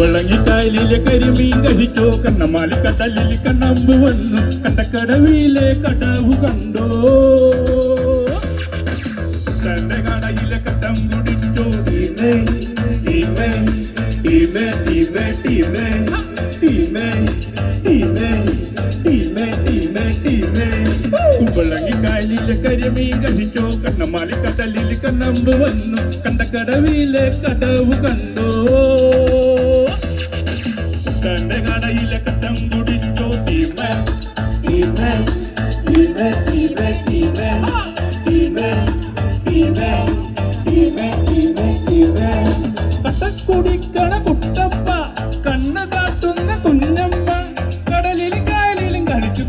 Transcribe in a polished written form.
കുമ്പളങ്ങിക്കായലിലെ കരിമീൻ കഴിച്ചോ കണ്ണമാലിക്കടലിൽ കണ്ണമ്പ് വന്നു കണ്ടക്കടവിലെ കടവു കണ്ടോ തന്റെ കടയിലെ കടം കുടിച്ചോ ടീമേ ടീമേ ടീമേ ടീമേ ടീമേ ടീമേ ടീമേ ടീമേ ടീമേ ടീമേ കുമ്പളങ്ങിക്കായലിലെ കരിമീൻ കഴിച്ചോ കണ്ണമാലിക്കടലിൽ കണ്ണമ്പ് വന്നു കണ്ടക്കടവിലെ കടവു കണ്ടോ